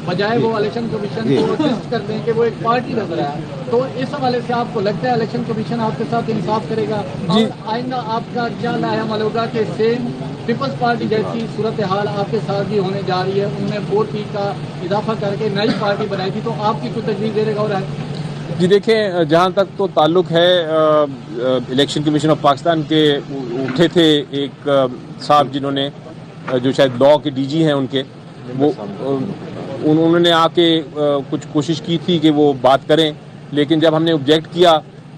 बजाय वो election commission को असिस्ट कर दें कि वो एक पार्टी नजर आए। तो इस हवाले से आपको लगता है इलेक्शन कमीशन आपके साथ इंसाफ करेगा? और आइंदा आपका क्या लाहेअमल होगा कि सेम पीपल्स पार्टी जैसी सूरत हाल आपके साथ भी होने जा रही है, उनमें वोट की का इजाफा करके नई पार्टी बनाई थी, तो आपकी कोई तजवीज़ दे देगा? और जी देखिए, जहाँ तक तो ताल्लुक है इलेक्शन कमीशन ऑफ पाकिस्तान के, उठे थे एक साहब जिन्होंने जो शायद लॉ के डीजी हैं उनके, वो उन्होंने आके कुछ कोशिश की थी कि वो बात करें, लेकिन जब हमने ऑब्जेक्ट किया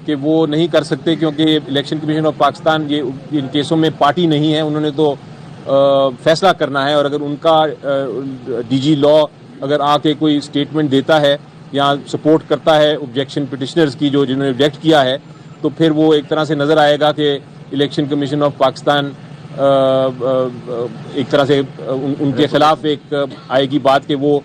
कि वो नहीं कर सकते क्योंकि इलेक्शन कमीशन ऑफ पाकिस्तान ये इन केसों में पार्टी नहीं है, उन्होंने तो फैसला करना है, और अगर उनका डीजी लॉ अगर आके कोई स्टेटमेंट देता है या सपोर्ट करता है ऑब्जेक्शन पिटिशनर्स की जो जिन्होंने ऑब्जेक्ट किया है, तो फिर वो एक तरह से नज़र आएगा कि इलेक्शन कमीशन ऑफ पाकिस्तान एक तरह से उनके खिलाफ एक आएगी बात कि वो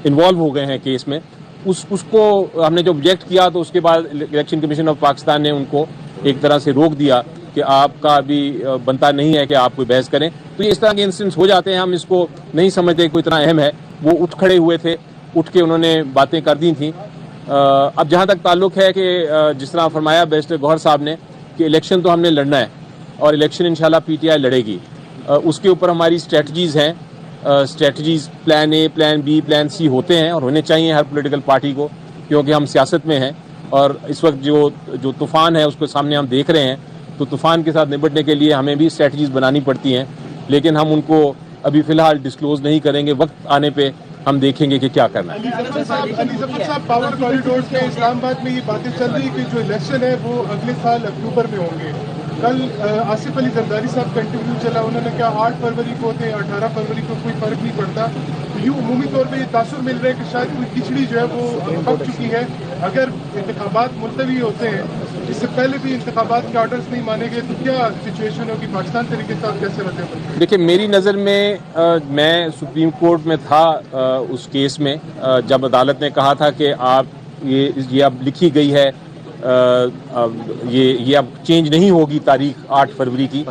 इन्वॉल्व हो गए हैं केस में। उसको हमने जो ऑब्जेक्ट किया तो उसके बाद इलेक्शन कमीशन ऑफ पाकिस्तान ने उनको एक तरह से रोक दिया कि आपका अभी बनता नहीं है कि आप कोई बहस करें। तो ये इस तरह के इंसिडेंट्स हो जाते हैं, हम इसको नहीं समझते कोई इतना अहम है। वो उठ खड़े हुए थे, उठ के उन्होंने बातें कर दी थी। अब जहाँ तक ताल्लुक है कि जिस तरह फरमाया बैरिस्टर गौहर साहब ने कि इलेक्शन तो हमने लड़ना है और इलेक्शन इंशाल्लाह पीटीआई लड़ेगी, उसके ऊपर हमारी स्ट्रेटजीज़ हैं। Strategies plan A, plan B, plan C होते हैं और होने चाहिए हर पॉलिटिकल पार्टी को, क्योंकि हम सियासत में हैं और इस वक्त जो तूफ़ान है उसको सामने हम देख रहे हैं, तो तूफ़ान के साथ निपटने के लिए हमें भी स्ट्रेटजीज़ बनानी पड़ती हैं, लेकिन हम उनको अभी फ़िलहाल डिस्क्लोज़ नहीं करेंगे। वक्त आने पर हम देखेंगे कि क्या करना है। अली ज़फ़र साहब, पावर कॉरिडोर्स में इस्लामाबाद में ये बातें चल रही कि जो इलेक्शन है वो अगले साल अक्टूबर में होंगे। कल आसिफ अली जरदारी साहब का इंटरव्यू चला, उन्होंने कहा 8 फरवरी को थे 18 फरवरी को कोई फर्क नहीं पड़ता। यूँ उमूमी तौर पे ये तासुर मिल रहा है कि शायद कोई खिचड़ी जो है वो पक चुकी है। अगर इंतखाबात मुलतवी होते हैं, इससे पहले भी इंतखाबात के ऑर्डर्स नहीं माने गए, तो क्या सिचुएशन होगी? पाकिस्तान तरीके से आप कैसे रहते? देखिए, मेरी नज़र में मैं सुप्रीम कोर्ट में था उस केस में, जब अदालत ने कहा था कि आप ये अब लिखी गई है, ये अब चेंज नहीं होगी तारीख 8 फरवरी की,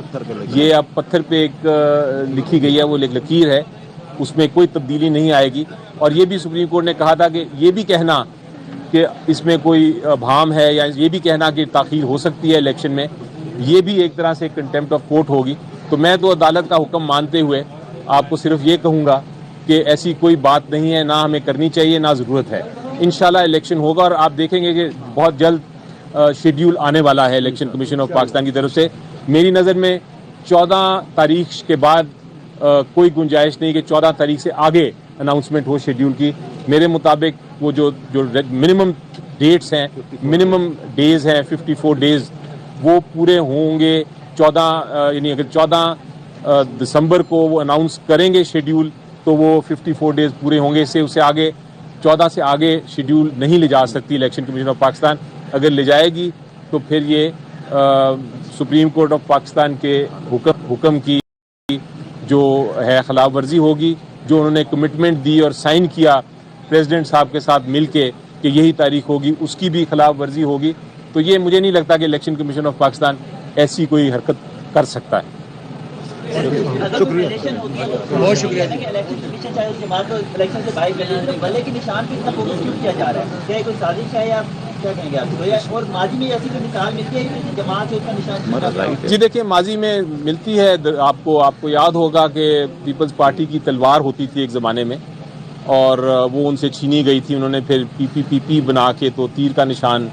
ये अब पत्थर पे एक लिखी गई है, वो एक लकीर है, उसमें कोई तब्दीली नहीं आएगी। और ये भी सुप्रीम कोर्ट ने कहा था कि ये भी कहना कि इसमें कोई भाम है या ये भी कहना कि ताख़ीर हो सकती है इलेक्शन में, ये भी एक तरह से कंटेम्प्ट ऑफ कोर्ट होगी। तो मैं तो अदालत का हुक्म मानते हुए आपको सिर्फ ये कहूँगा कि ऐसी कोई बात नहीं है, ना हमें करनी चाहिए ना ज़रूरत है। इंशाल्लाह इलेक्शन होगा और आप देखेंगे कि बहुत जल्द शेड्यूल आने वाला है इलेक्शन कमीशन ऑफ पाकिस्तान की तरफ से। मेरी नज़र में 14 तारीख के बाद कोई गुंजाइश नहीं कि 14 तारीख से आगे अनाउंसमेंट हो शेड्यूल की। मेरे मुताबिक वो जो मिनिमम डेट्स हैं, मिनिमम डेज़ हैं, 54 डेज़, वो पूरे होंगे। 14 यानी अगर 14 दिसंबर को वो अनाउंस करेंगे शेड्यूल, तो वो 54 डेज़ पूरे होंगे। इससे उससे आगे 14 से आगे शेड्यूल नहीं ले जा सकती इलेक्शन कमीशन ऑफ पाकिस्तान। अगर ले जाएगी तो फिर ये सुप्रीम कोर्ट ऑफ पाकिस्तान के हुक्म की जो है खिलाफ वर्जी होगी। जो उन्होंने कमिटमेंट दी और साइन किया प्रेसिडेंट साहब के साथ मिलके कि यही तारीख होगी, उसकी भी खिलाफ वर्जी होगी। तो ये मुझे नहीं लगता कि इलेक्शन कमीशन ऑफ पाकिस्तान ऐसी कोई हरकत कर सकता है। शुक्रिया, बहुत शुक्रिया। इलेक्शन कमीशन चाहे उसके बाद इलेक्शन से बाहर करने वाले के निशान पे इतना फोकस क्यों किया जा रहा है? क्या कोई साजिश है या क्या कहेंगे आप? और माजी में ऐसी कोई मिसाल मिलती है कि जमात से उसका निशान? जी देखिए, माजी में मिलती है। आपको याद होगा कि पीपल्स पार्टी की तलवार होती थी एक ज़माने में और वो उनसे छीनी गई थी। उन्होंने फिर पीपीपी बना के तो तीर का निशान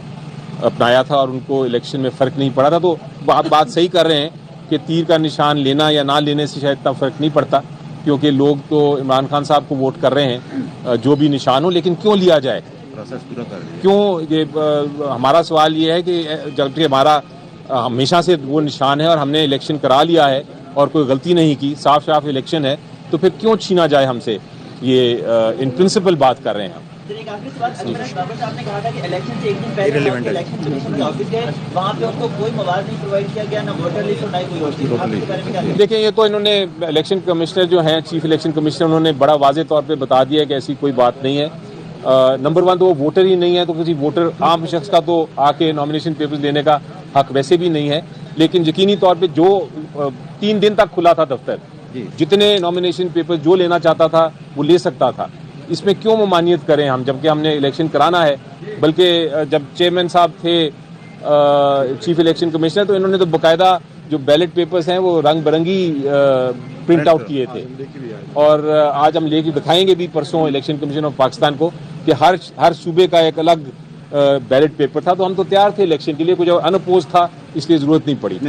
अपनाया था और उनको इलेक्शन में फ़र्क नहीं पड़ा था। तो बात सही कर रहे हैं कि तीर का निशान लेना या ना लेने से शायद इतना फ़र्क नहीं पड़ता, क्योंकि लोग तो इमरान खान साहब को वोट कर रहे हैं जो भी निशान हो। लेकिन क्यों लिया जाए, प्रोसेस पूरा कर क्यों? ये हमारा सवाल ये है कि जबकि हमारा हमेशा से वो निशान है और हमने इलेक्शन करा लिया है और कोई गलती नहीं की, साफ साफ इलेक्शन है, तो फिर क्यों छीना जाए हमसे? ये इन प्रिंसिपल बात कर रहे हैं हम। आपने कहा था कि इलेक्शन से एक दिन पहले इलेक्शन कमीशन के ऑफिस गए, वहाँ पे उनको कोई मवाद नहीं प्रोवाइड किया गया, ना वोटर लिस्ट और ना कोई और चीज़। देखिए, ये तो इन्होंने इलेक्शन कमिश्नर जो हैं, चीफ इलेक्शन कमिश्नर, उन्होंने बड़ा वाज़ेह तौर पे बता दिया कि ऐसी कोई बात नहीं है। नंबर 1 तो वो वोटर ही नहीं है, तो किसी वोटर आम शख्स का तो आके नॉमिनेशन पेपर्स लेने का हक वैसे भी नहीं है। लेकिन यकीनी तौर पे जो 3 दिन तक खुला था दफ्तर, जितने नॉमिनेशन पेपर जो लेना चाहता था वो ले सकता था। इसमें क्यों ममानियत करें हम, जबकि हमने इलेक्शन कराना है। बल्कि जब चेयरमैन साहब थे चीफ इलेक्शन कमिश्नर, तो इन्होंने तो बाकायदा जो बैलेट पेपर्स हैं वो रंग बिरंगी प्रिंट आउट किए थे, और आज हम लेके दिखाएंगे भी परसों इलेक्शन कमीशन ऑफ पाकिस्तान को कि हर सूबे का एक अलग बैलेट पेपर था। तो हम तो तैयार थे इलेक्शन के लिए, कुछ अनअपोज था, इसलिए जरूरत नहीं पड़ी।